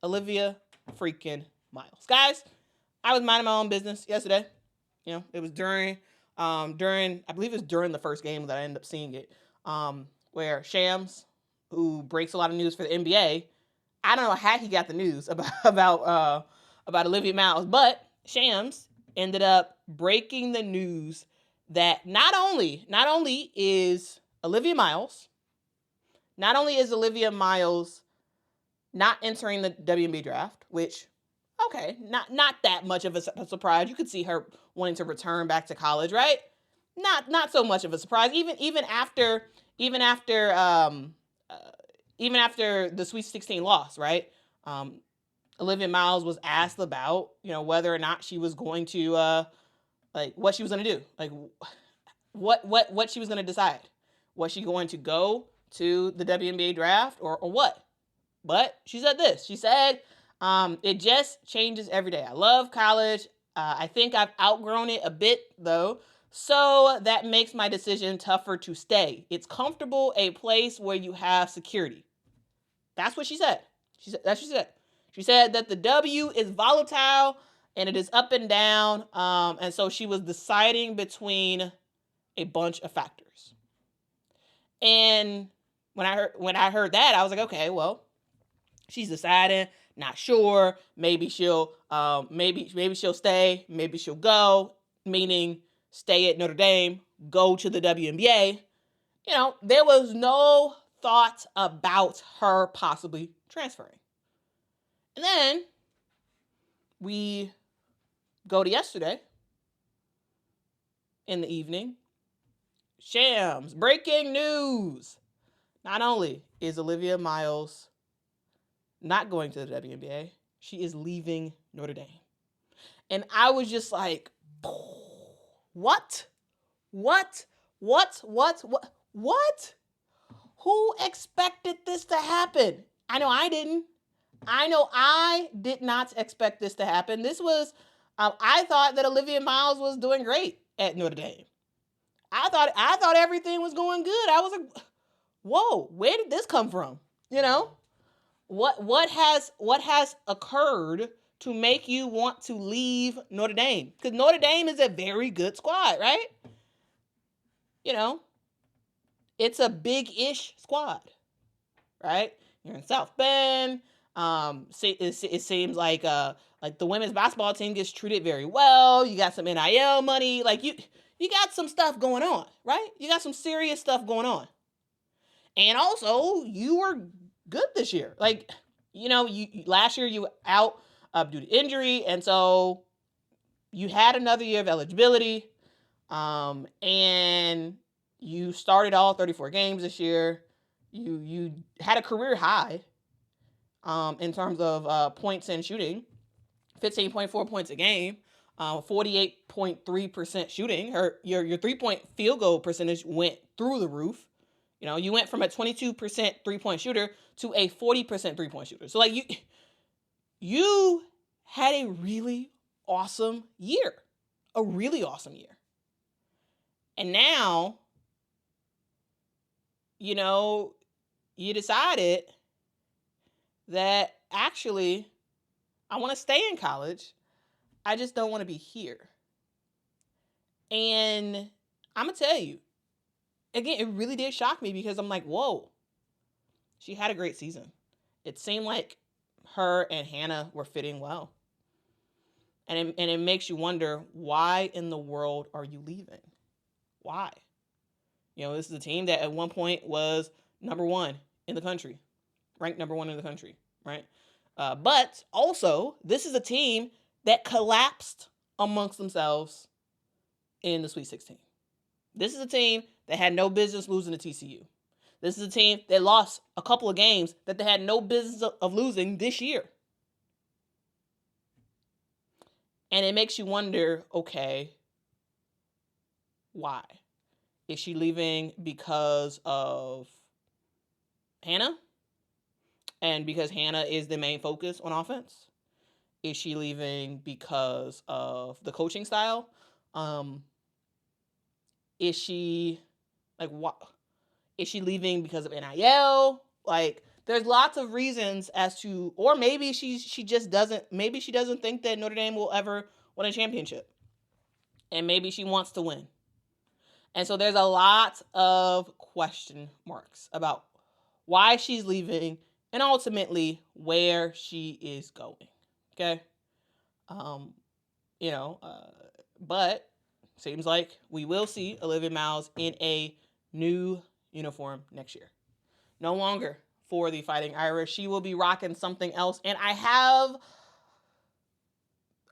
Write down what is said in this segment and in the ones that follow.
Olivia freaking Miles. Guys, I was minding my own business yesterday. It was during I believe it was during the first game that I ended up seeing it. Where Shams, who breaks a lot of news for the NBA, I don't know how he got the news about Olivia Miles, but Shams ended up breaking the news that not only is Olivia Miles, not entering the WNBA draft, which okay, not that much of a surprise. You could see her wanting to return back to college, right? Not so much of a surprise. Even after the Sweet 16 loss, right? Olivia Miles was asked about whether or not she was going to what she was going to do, like what she was going to decide. Was she going to go to the WNBA draft or what? But she said this. She said, it just changes every day. I love college. I think I've outgrown it a bit, though. So that makes my decision tougher to stay. It's comfortable, a place where you have security. That's what she said. She said that the W is volatile and it is up and down. And so she was deciding between a bunch of factors. And when I heard that, I was like, okay, well, she's deciding, not sure. Maybe she'll maybe she'll stay, maybe she'll go, meaning stay at Notre Dame, go to the WNBA. There was no thought about her possibly transferring. And then we go to yesterday in the evening. Shams, breaking news. Not only is Olivia Miles not going to the WNBA, she is leaving Notre Dame. And I was just like, what? Who expected this to happen? I know I didn't. I did not expect this to happen. This was, I thought that Olivia Miles was doing great at Notre Dame. I thought everything was going good. I was like, whoa, where did this come from? What has occurred to make you want to leave Notre Dame? Because Notre Dame is a very good squad, right? It's a big-ish squad, right? You're in South Bend. It seems like the women's basketball team gets treated very well. You got some NIL money. Like you got some stuff going on, right? You got some serious stuff going on. And also, you were good this year. Like, last year you were out due to injury, and so you had another year of eligibility, and you started all 34 games this year. You had a career high in terms of points and shooting, 15.4 points a game, 48.3% shooting. Your 3-point field goal percentage went through the roof. You went from a 22% 3-point shooter to a 40% 3-point shooter. So you had a really awesome year. A really awesome year. And now, you decided that actually I want to stay in college. I just don't want to be here. And I'm going to tell you, again, it really did shock me because I'm like, whoa, she had a great season. It seemed like her and Hannah were fitting well. And it makes you wonder, why in the world are you leaving? Why? This is a team that at one point was number one in the country, ranked number one in the country, right? But also, this is a team that collapsed amongst themselves in the Sweet 16. This is a team that had no business losing to TCU. This is a team that lost a couple of games that they had no business of losing this year. And it makes you wonder, okay, why? Is she leaving because of Hannah? And because Hannah is the main focus on offense? Is she leaving because of the coaching style? Is she leaving because of NIL? Like, there's lots of reasons as to, or maybe she just doesn't, maybe she doesn't think that Notre Dame will ever win a championship. And maybe she wants to win. And so there's a lot of question marks about why she's leaving and ultimately where she is going. Okay? You know, but seems like we will see Olivia Miles in a new uniform next year. No longer for the Fighting Irish. She will be rocking something else. And I have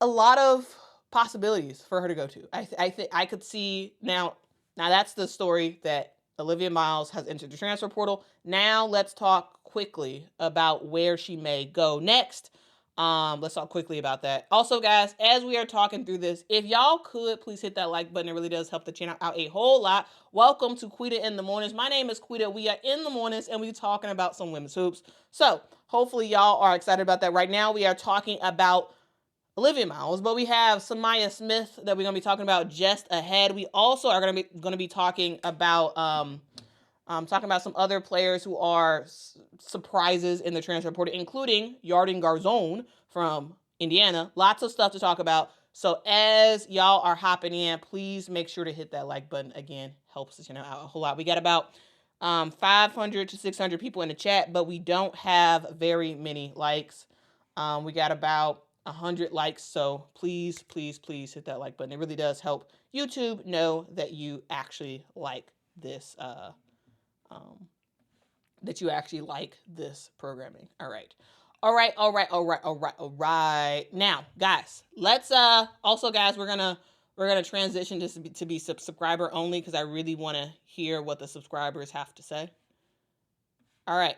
a lot of possibilities for her to go to. I think I could see now that's the story that Olivia Miles has entered the transfer portal. Now let's talk quickly about where she may go next. Let's talk quickly about that. Also, guys, as we are talking through this, if y'all could please hit that like button, it really does help the channel out a whole lot. Welcome to Quita in the Mornings. My name is Quita. We are in the mornings and we're talking about some women's hoops. So hopefully y'all are excited about that. Right now we are talking about Olivia Miles, but we have Samaya Smith that we're going to be talking about just ahead. We also are going to be talking about some other players who are surprises in the transfer portal, including Yarden Garzone from Indiana. Lots of stuff to talk about. So as y'all are hopping in, please make sure to hit that like button. Again, helps the channel out a whole lot. We got about 500 to 600 people in the chat, but we don't have very many likes. We got about 100 likes, so please hit that like button. It really does help YouTube know that you actually like this that you actually like this programming. All right. Now, guys, let's also, guys, we're gonna transition this to be subscriber only because I really want to hear what the subscribers have to say. All right,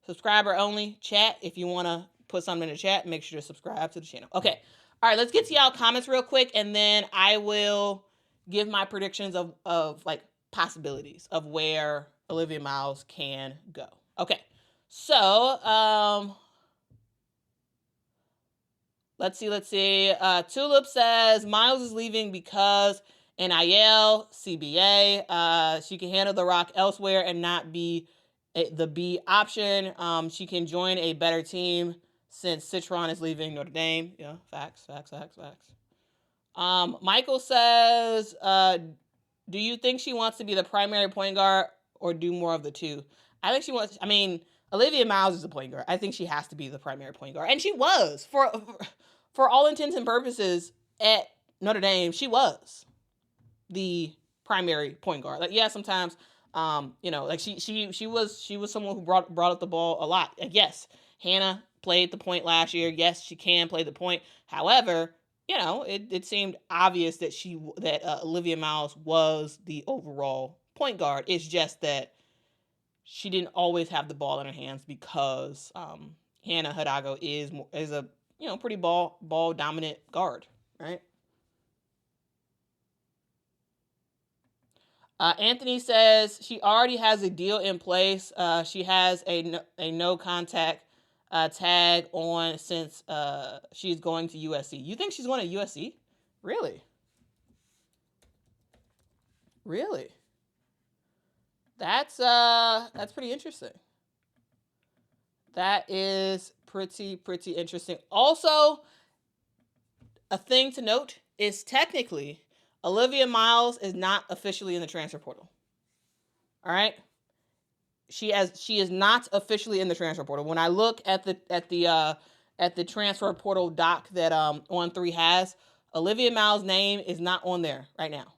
subscriber only chat. If you want to put something in the chat, make sure to subscribe to the channel. Okay. All right, let's get to y'all comments real quick, and then I will give my predictions of like possibilities of where Olivia Miles can go. Okay. So, let's see. Tulip says Miles is leaving because NIL, CBA. She can handle the rock elsewhere and not be the B option. She can join a better team since Citron is leaving Notre Dame. Yeah, facts. Michael says, do you think she wants to be the primary point guard or do more of the two? I think she wants, Olivia Miles is a point guard. I think she has to be the primary point guard. And she was, for all intents and purposes, at Notre Dame, she was the primary point guard. Like, yeah, sometimes, like she was someone who brought up the ball a lot. Yes, Hannah played the point last year. Yes, she can play the point. However, it seemed obvious that Olivia Miles was the overall point guard. It's just that she didn't always have the ball in her hands because Hannah Hidalgo is a pretty ball dominant guard, right? Anthony says she already has a deal in place. She has a no contact tag on since she's going to USC. You think she's going to USC? Really? That's pretty interesting. That is pretty interesting. Also, a thing to note is technically Olivia Miles is not officially in the transfer portal. All right? She is not officially in the transfer portal. When I look at the transfer portal doc that On3 has, Olivia Miles' name is not on there right now.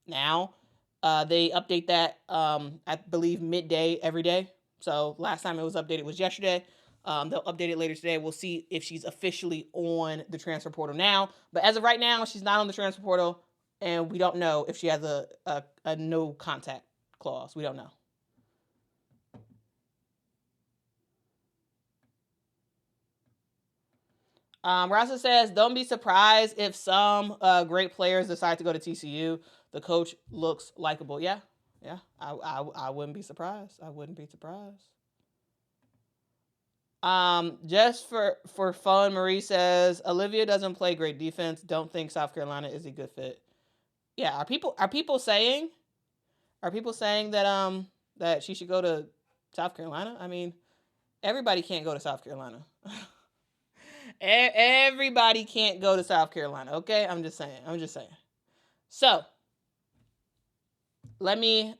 Now, they update that I believe midday every day. So last time it was updated was yesterday. They'll update it later today. We'll see if she's officially on the transfer portal now. But as of right now, she's not on the transfer portal, and we don't know if she has a no contact clause. We don't know. Rasa says, don't be surprised if some great players decide to go to TCU. The coach looks likable. Yeah. I wouldn't be surprised. Just for fun, Marie says, Olivia doesn't play great defense. Don't think South Carolina is a good fit. Yeah, are people saying that that she should go to South Carolina? everybody can't go to South Carolina. Everybody can't go to South Carolina, okay? I'm just saying. So, let me,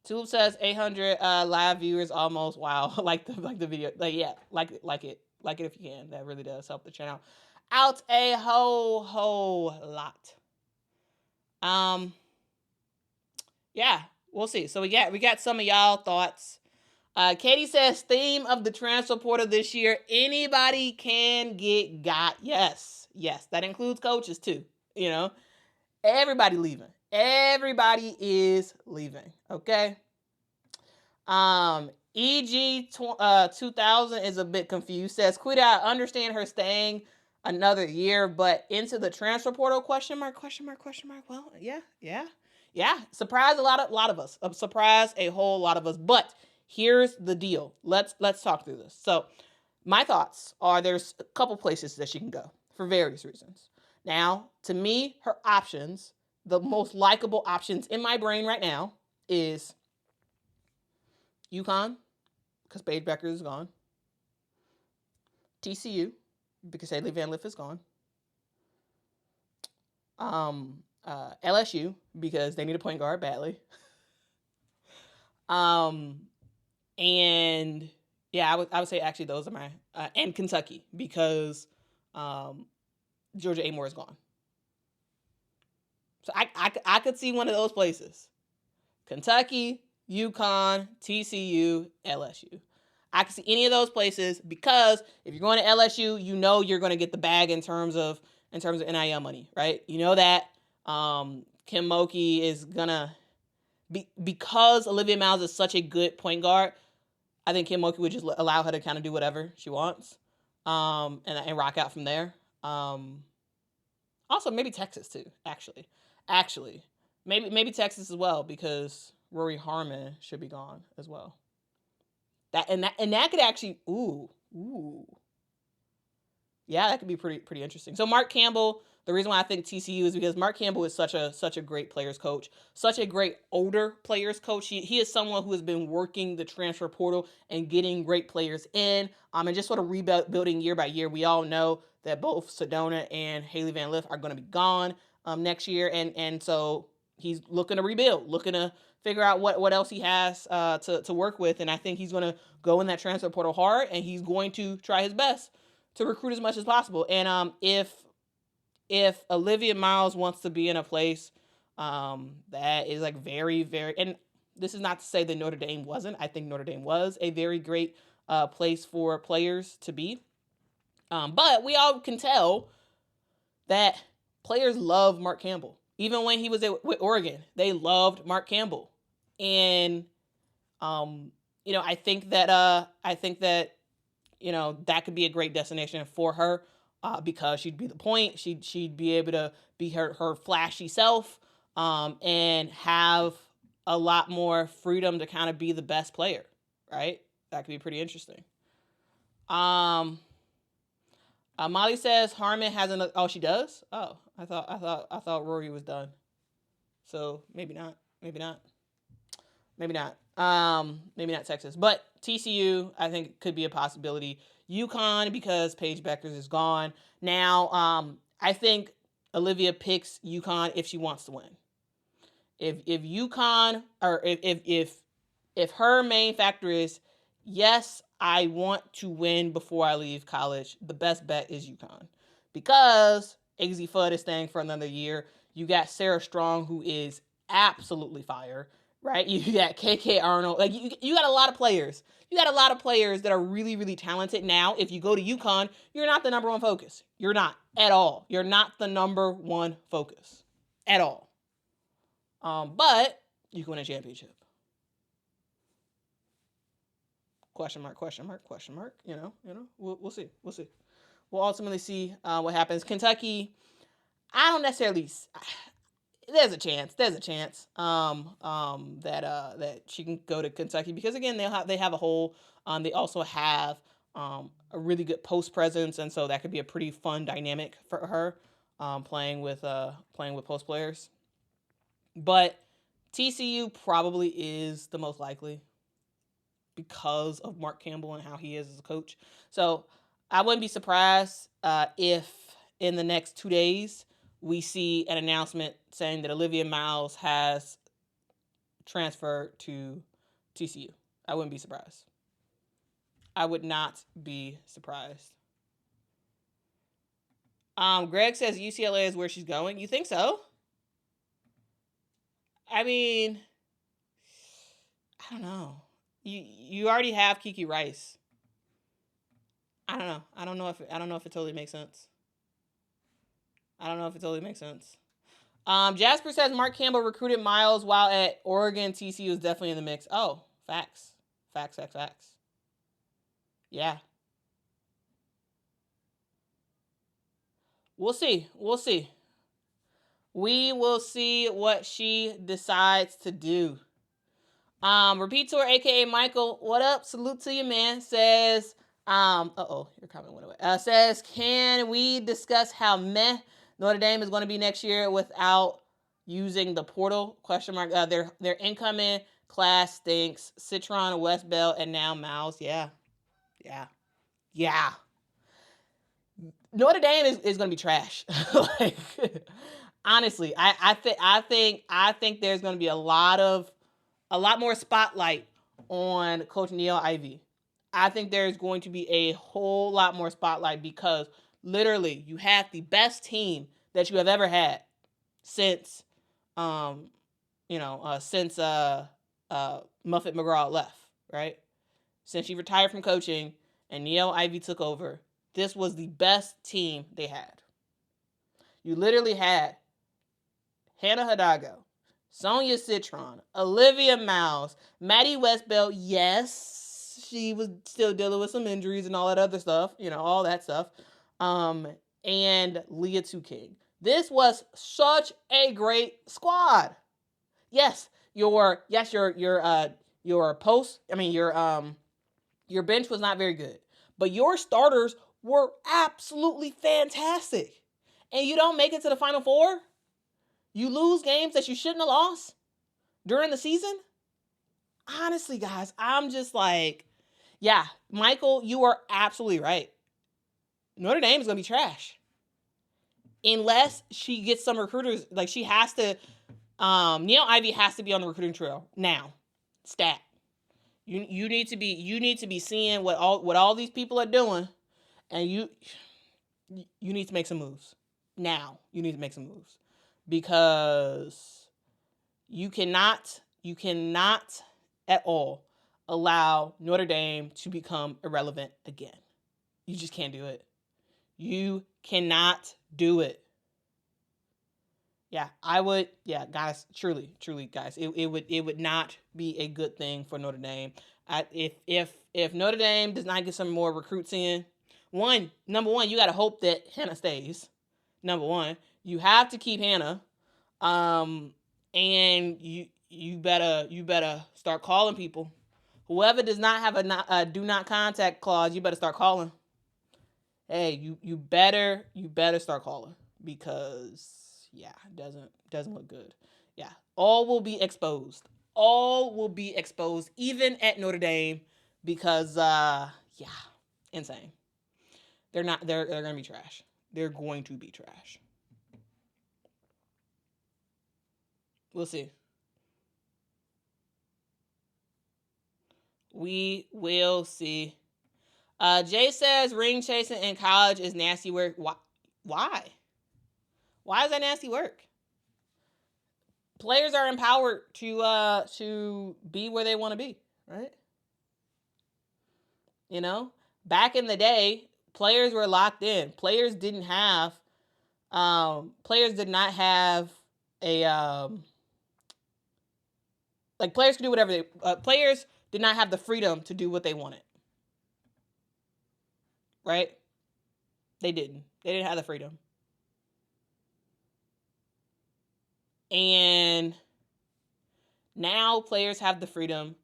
Tulip says 800 live viewers almost. Wow. like the video. Yeah, like it if you can. That really does help the channel out a whole lot. Yeah, we'll see. So we got some of y'all thoughts. Katie says theme of the transfer portal this year, anybody can get got. Yes, that includes coaches too. Everybody leaving. Everybody is leaving. Okay. EG 2000 is a bit confused. Says Quita, I understand her staying another year, but into the transfer portal? Question mark. Well, yeah. Surprise a lot of us. Surprise a whole lot of us. But here's the deal. Let's talk through this. So my thoughts are there's a couple places that she can go for various reasons. Now, to me, her options, the most likable options in my brain right now is UConn, because Paige Becker is gone. TCU, because Haley Van Lith is gone. LSU, because they need a point guard badly. And yeah, I would say actually those are my and Kentucky, because Georgia Amore is gone. So I could see one of those places. Kentucky, UConn, TCU, LSU. I can see any of those places, because if you're going to LSU, you know you're going to get the bag in terms of NIL money, right? You know that Kim Mulkey is gonna because Olivia Miles is such a good point guard. I think Kim Mulkey would just allow her to kind of do whatever she wants, and rock out from there. Also, maybe Texas too. Actually, maybe Texas as well, because Rory Harmon should be gone as well. That could actually yeah, that could be pretty interesting. So Mark Campbell, the reason why I think TCU is because Mark Campbell is such a great players coach, such a great older players coach. He is someone who has been working the transfer portal and getting great players in, and just sort of rebuilding year by year. We all know that both Sedona and Haley Van Lith are going to be gone next year, and so he's looking to rebuild, looking to figure out what else he has to work with, and I think he's going to go in that transfer portal hard, and he's going to try his best to recruit as much as possible. And if Olivia Miles wants to be in a place that is like very, very, and this is not to say that Notre Dame wasn't. I think Notre Dame was a very great place for players to be. But we all can tell that players love Mark Campbell. Even when he was with Oregon, they loved Mark Campbell. And I think that that could be a great destination for her, because she'd be the point. She'd be able to be her flashy self, and have a lot more freedom to kind of be the best player, right? That could be pretty interesting. Molly says Harmon has another. Oh, she does. Oh, I thought Rory was done. So maybe not. Maybe not Texas, but TCU I think could be a possibility. UConn, because Paige Beckers is gone. Now, I think Olivia picks UConn if she wants to win. If UConn, or if her main factor is, yes, I want to win before I leave college, the best bet is UConn, because Eggsy Fudd is staying for another year. You got Sarah Strong, who is absolutely fire. Right? You got KK Arnold. Like, you got a lot of players. You got a lot of players that are really, really talented. Now, if you go to UConn, you're not the number one focus. You're not at all. You're not the number one focus at all. But you can win a championship. Question mark. We'll see. We'll ultimately see what happens. Kentucky, I don't necessarily. There's a chance that she can go to Kentucky, because again they have a hole. They also have a really good post presence, and so that could be a pretty fun dynamic for her, playing with post players. But TCU probably is the most likely. because of Mark Campbell and how he is as a coach. So I wouldn't be surprised if in the next 2 days we see an announcement saying that Olivia Miles has transferred to TCU. I wouldn't be surprised. I would not be surprised. Greg says UCLA is where she's going. You think so? I mean, I don't know. You already have Kiki Rice. I don't know. I don't know if it totally makes sense. Jasper says Mark Campbell recruited Miles while at Oregon. TCU is definitely in the mix. Oh, facts. Yeah. We'll see. We will see what she decides to do. Repeat tour, aka Michael, what up? Salute to you, man. Says, your comment went away. Says, can we discuss how meh Notre Dame is going to be next year without using the portal? Question mark. Their incoming class stinks. Citron, West Bell, and now Miles. Yeah. Notre Dame is going to be trash. Like, honestly, I think there's going to be a lot more spotlight on Coach Neil Ivey. I think there's going to be a whole lot more spotlight because literally you have the best team that you have ever had since Muffet McGraw left, right? Since she retired from coaching and Neil Ivey took over, this was the best team they had. You literally had Hannah Hidalgo, Sonia Citron, Olivia Miles, Maddie Westbell. Yes, she was still dealing with some injuries and all that other stuff, all that stuff. And Leah King. This was such a great squad. Yes, your bench was not very good, but your starters were absolutely fantastic. And you don't make it to the Final Four? You lose games that you shouldn't have lost during the season? Honestly, guys, I'm just like, yeah, Michael, you are absolutely right. Notre Dame is going to be trash. Unless she gets some recruiters, like she has to, Neil Ivey has to be on the recruiting trail now. Stat. You need to be seeing what all these people are doing, and you need to make some moves. Now, you need to make some moves. Because you cannot at all allow Notre Dame to become irrelevant again. You just can't do it. You cannot do it. Yeah, I would. Yeah, guys, truly, guys, it would not be a good thing for Notre Dame. If Notre Dame does not get some more recruits in, number one, you got to hope that Hannah stays. Number one, you have to keep Hannah, and you better start calling people. Whoever does not have a do not contact clause, you better start calling. Hey, you better start calling because it doesn't look good. Yeah, all will be exposed. Even at Notre Dame, because insane. They're gonna be trash. They're going to be trash. We'll see. We will see. Jay says ring chasing in college is nasty work. Why? Why is that nasty work? Players are empowered to be where they want to be, right? Back in the day, players were locked in. Players did not have a players could do whatever they players did not have the freedom to do what they wanted. Right? They didn't have the freedom. And now players have the freedom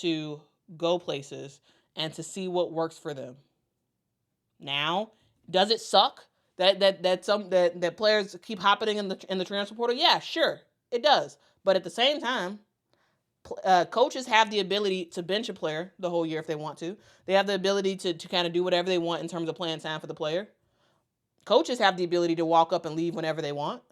to go places and to see what works for them. Now, does it suck that players keep hopping in the transfer portal? Yeah, sure, it does. But at the same time, Coaches have the ability to bench a player the whole year if they want to. They have the ability to kind of do whatever they want in terms of playing time for the player. Coaches have the ability to walk up and leave whenever they want.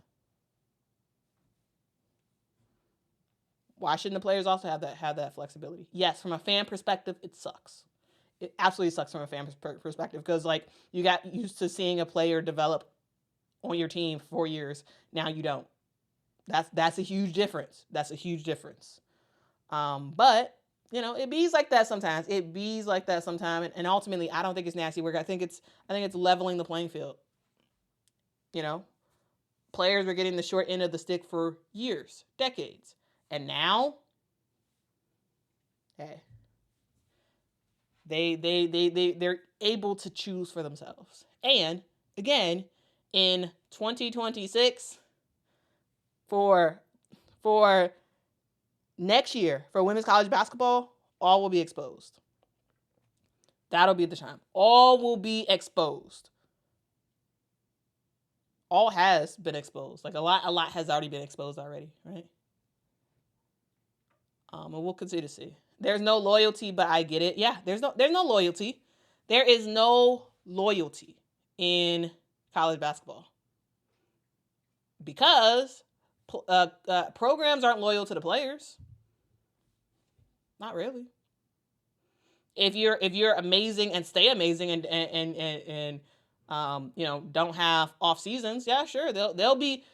Why shouldn't the players also have that flexibility? Yes, from a fan perspective, it sucks. It absolutely sucks from a fan perspective because like you got used to seeing a player develop on your team for 4 years. Now you don't. That's a huge difference. That's a huge difference. But you know, it bees like that sometimes. It bees like that sometimes, and ultimately, I don't think it's nasty work. I think it's leveling the playing field. You know, players were getting the short end of the stick for years, decades, and now, hey, they're able to choose for themselves. And again, in 2026, for next year for women's college basketball, all will be exposed. That'll be the time. All will be exposed. All has been exposed. Like a lot has already been exposed already, right? And we'll continue to see. There's no loyalty, but I get it. Yeah, there's no loyalty. There is no loyalty in college basketball because programs aren't loyal to the players. Not really. If you're amazing and stay amazing and you know, don't have off seasons, yeah, sure, they'll be.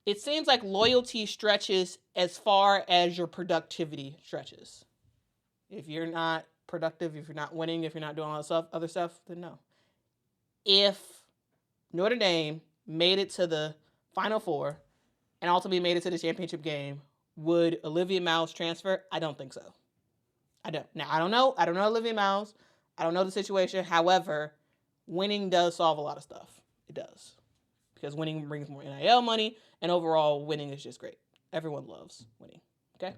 It seems like loyalty stretches as far as your productivity stretches. If you're not productive, if you're not winning, if you're not doing all that other stuff, then no. If Notre Dame made it to the Final Four and ultimately made it to the championship game, would Olivia Miles transfer? I don't think so. I don't. Now, I don't know Olivia Miles. I don't know the situation. However, winning does solve a lot of stuff. It does. Because winning brings more NIL money, and overall, winning is just great. Everyone loves winning. Okay?